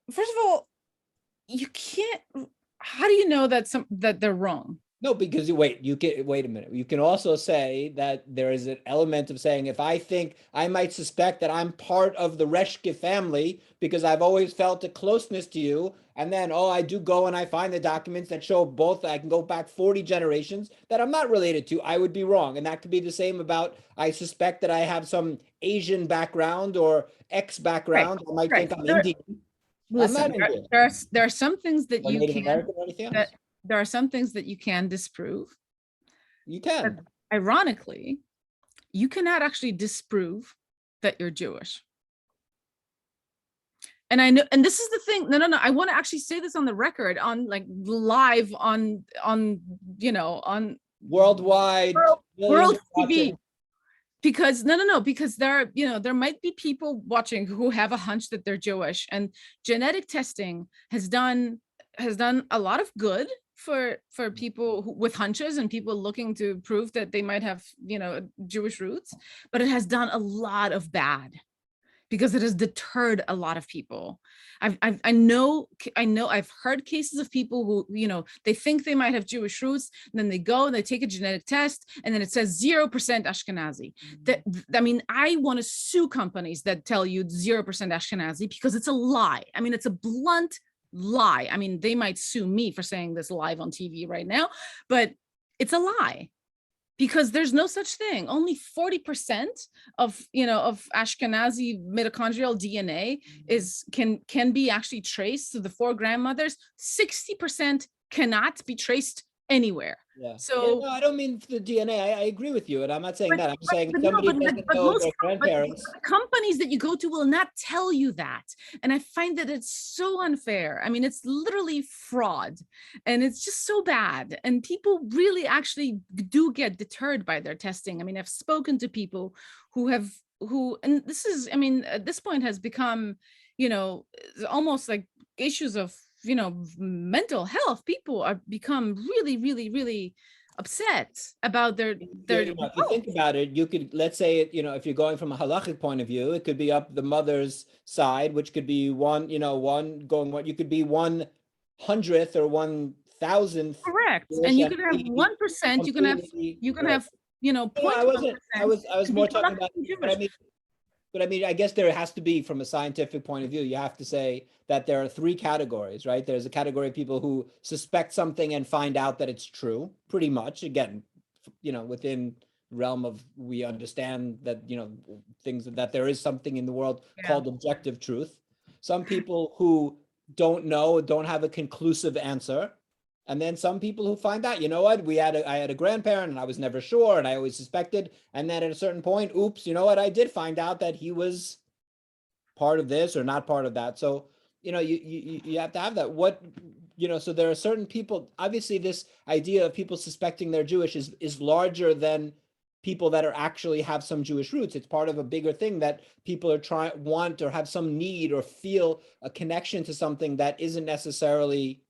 First of all, you can't. How do you know that they're wrong? No, because wait a minute. You can also say that there is an element of saying, if I think I might suspect that I'm part of the Reshke family because I've always felt a closeness to you, and then, I do go and I find the documents that show both, I can go back 40 generations that I'm not related to, I would be wrong. And that could be the same about, I suspect that I have some Asian background or X background. Right. I might think I'm Indian. Listen, there are some things that you can, there are some things that you can disprove. You can. But ironically, you cannot actually disprove that you're Jewish. And I know, and this is the thing. No. I want to actually say this on the record, on like live on you know, on Worldwide, millions world are TV. watching. Because no, because there are, you know, there might be people watching who have a hunch that they're Jewish, and genetic testing has done a lot of good for people with hunches and people looking to prove that they might have, you know, Jewish roots, but it has done a lot of bad because it has deterred a lot of people. I know I've heard cases of people who, you know, they think they might have Jewish roots, and then they go and they take a genetic test, and then it says 0% Ashkenazi. That, I mean, I want to sue companies that tell you 0% Ashkenazi, because it's a lie. I mean, it's a blunt lie. I mean, they might sue me for saying this live on TV right now, but it's a lie. Because there's no such thing. Only 40% of, you know, of Ashkenazi mitochondrial DNA can be actually traced to the 4 grandmothers. 60% cannot be traced anywhere. Yeah. So No, I don't mean the DNA. I agree with you, and I'm not saying that. I'm saying but somebody doesn't know their grandparents. companies that you go to will not tell you that. And I find that it's so unfair. I mean, it's literally fraud, and it's just so bad. And people really actually do get deterred by their testing. I mean, I've spoken to people and this is, I mean, at this point has become, you know, almost like issues of, you know, mental health. People are become really upset about their You know, if you think about it, you could, let's say it, you know, if you're going from a halachic point of view, it could be up the mother's side, which could be one, you know, one going, what you could be 1/100th or 1,000th. correct. And you can have 1%, you can have you know, No, I wasn't. I was more talking about. Jewish. But I mean, I guess there has to be, from a scientific point of view, you have to say that there are 3 categories, right? There's a category of people who suspect something and find out that it's true, pretty much. Again, you know, within realm of, we understand that, you know, things that there is something in the world called objective truth. Some people who don't know, don't have a conclusive answer. And then some people who find out, you know what, I had a grandparent and I was never sure and I always suspected. And then at a certain point, oops, you know what, I did find out that he was part of this or not part of that. So, you know, you have to have that. What, you know, so there are certain people, obviously this idea of people suspecting they're Jewish is larger than people that are actually have some Jewish roots. It's part of a bigger thing that people are want or have some need or feel a connection to something that isn't necessarily,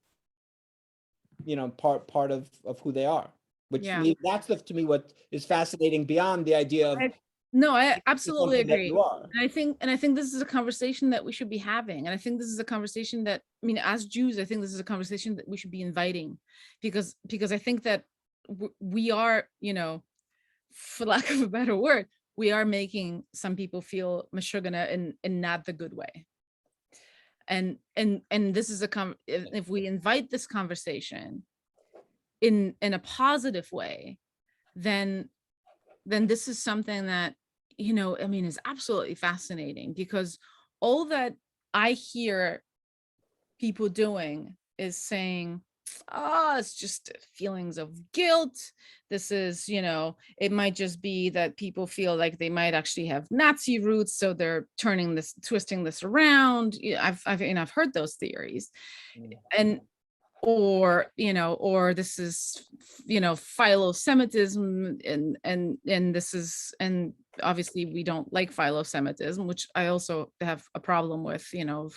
you know, part of who they are, which that's to me what is fascinating beyond the idea of I absolutely agree. And I think this is a conversation that we should be having. And I think this is a conversation that, I mean, as Jews, I think this is a conversation that we should be inviting, because I think that we are, you know, for lack of a better word, we are making some people feel meshugana in not the good way. And this is if we invite this conversation in a positive way, then this is something that, you know, I mean, is absolutely fascinating, because all that I hear people doing is saying, oh, it's just feelings of guilt. This is, you know, it might just be that people feel like they might actually have Nazi roots, so they're twisting this around. I've heard those theories, and or, you know, or this is, you know, philo-Semitism, and this is, and obviously we don't like philo-Semitism, which I also have a problem with, you know.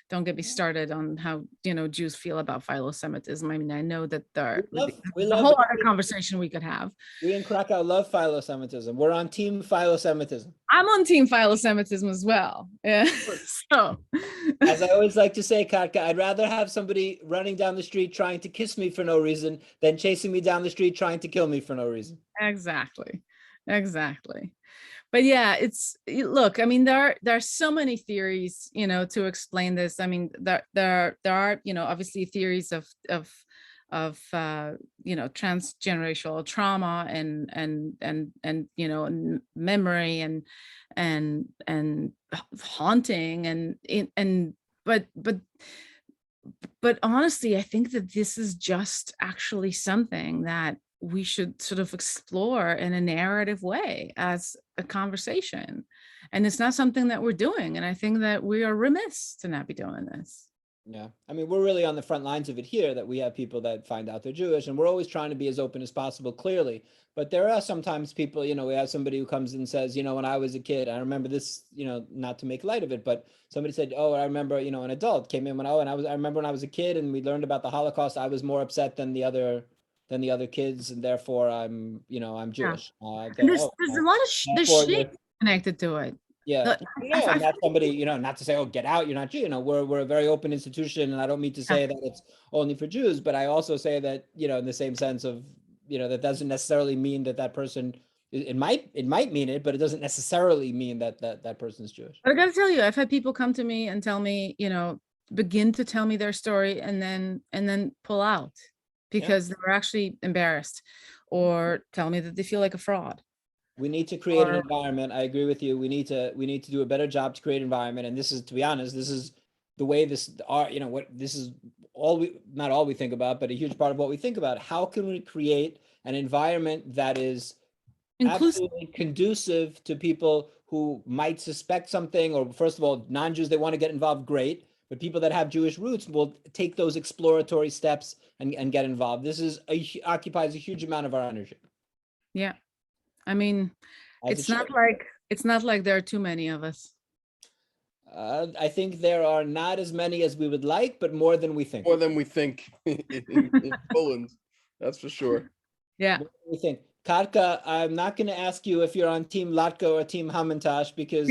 Don't get me started on how, you know, Jews feel about philo-Semitism. I mean, I know that there's a whole other conversation we could have. We in Krakow love philo-Semitism. We're on team philo-Semitism. I'm on team philo-Semitism as well. Yeah. So, as I always like to say, Katka, I'd rather have somebody running down the street trying to kiss me for no reason than chasing me down the street trying to kill me for no reason. Exactly. But yeah, look, I mean, there are so many theories, you know, to explain this. I mean, there are, you know, obviously theories of you know, transgenerational trauma and you know, and memory and haunting but honestly, I think that this is just actually something that we should sort of explore in a narrative way as a conversation. And it's not something that we're doing. And I think that we are remiss to not be doing this. Yeah, I mean, we're really on the front lines of it here, that we have people that find out they're Jewish, and we're always trying to be as open as possible, clearly. But there are sometimes people, we have somebody who comes and says, when I was a kid, I remember this, not to make light of it, but somebody said, oh, I remember, an adult came in I remember when I was a kid and we learned about the Holocaust, I was more upset than the other kids, and therefore I'm Jewish. And there's a lot of there's shame connected to it. Yeah, and that's somebody, not to say, oh, get out, you're not Jew. We're a very open institution, and I don't mean to say that it's only for Jews, but I also say that, in the same sense of, that doesn't necessarily mean that person, it might mean it, but it doesn't necessarily mean that person is Jewish. But I gotta tell you, I've had people come to me and tell me, begin to tell me their story and then pull out because they're actually embarrassed, or tell me that they feel like a fraud. We need to create an environment. I agree with you. We need to do a better job to create environment. And this is, to be honest, this is the way this is not all we think about, but a huge part of what we think about. How can we create an environment that is absolutely conducive to people who might suspect something, or first of all, non-Jews, they want to get involved, great. But people that have Jewish roots will take those exploratory steps and get involved. This occupies a huge amount of our energy. Yeah. I mean, it's not like there are too many of us. I think there are not as many as we would like, but more than we think. More than we think in Poland, that's for sure. Yeah. What do we think? Katka, I'm not going to ask you if you're on Team Latko or Team Hamantash because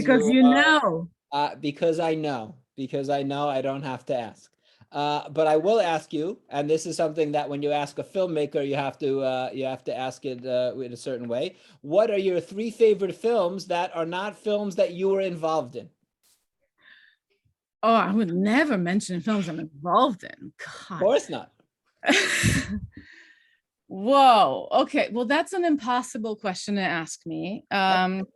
I know I don't have to ask. But I will ask you, and this is something that when you ask a filmmaker, you have to ask it in a certain way. What are your 3 favorite films that are not films that you were involved in? Oh, I would never mention films I'm involved in. God. Of course not. Whoa. Okay. Well, that's an impossible question to ask me. I'm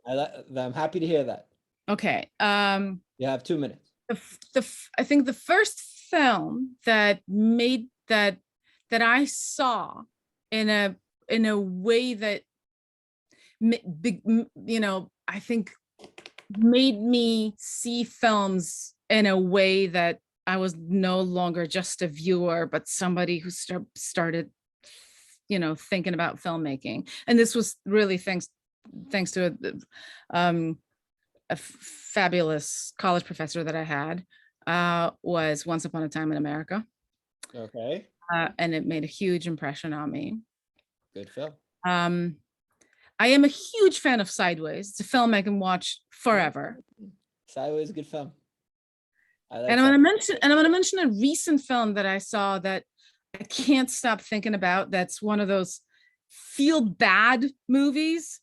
happy to hear that. Okay. You have 2 minutes. I think the first film that I saw in a way that I think made me see films in a way that I was no longer just a viewer, but somebody who started thinking about filmmaking. And this was really thanks to a fabulous college professor that I had, was Once Upon a Time in America. Okay. And it made a huge impression on me. Good film. I am a huge fan of Sideways. It's a film I can watch forever. Sideways is a good film. And I'm going to mention a recent film that I saw that I can't stop thinking about. That's one of those feel bad movies.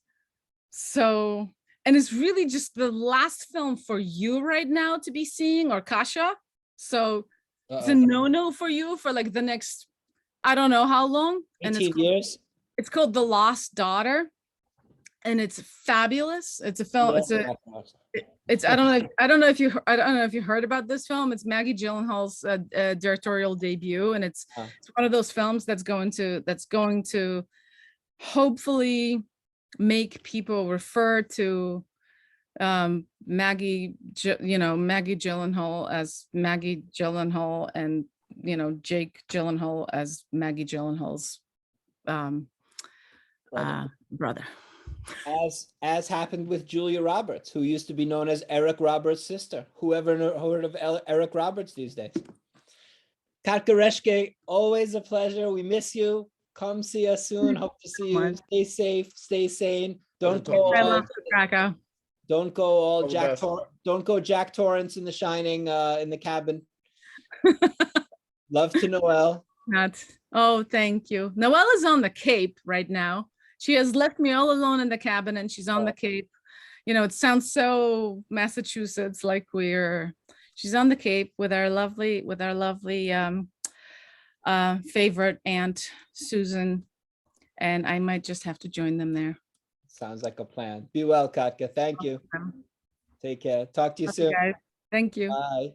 So, and it's really just the last film for you right now to be seeing, or Kasha. So it's a no for you for like the next, I don't know how long. 18 years. It's called The Lost Daughter. And it's fabulous. It's a film. I don't know if you heard about this film. It's Maggie Gyllenhaal's directorial debut, and it's one of those films that's going to hopefully make people refer to Maggie Gyllenhaal as Maggie Gyllenhaal, and Jake Gyllenhaal as Maggie Gyllenhaal's brother. As happened with Julia Roberts, who used to be known as Eric Roberts' sister. Whoever heard of Eric Roberts these days? Katka Reszke, always a pleasure. We miss you. Come see us soon. Hope to see you. Stay safe. Stay sane. Don't go Jack Torrance in The Shining in the cabin. Love to Noelle. Oh, thank you. Noelle is on the Cape right now. She has left me all alone in the cabin, and she's on the Cape. It sounds so Massachusetts, like she's on the Cape with our lovely favorite aunt, Susan. And I might just have to join them there. Sounds like a plan. Be well, Katka. Thank you. Take care. Talk to you soon. Guys. Thank you. Bye.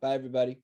Bye, everybody.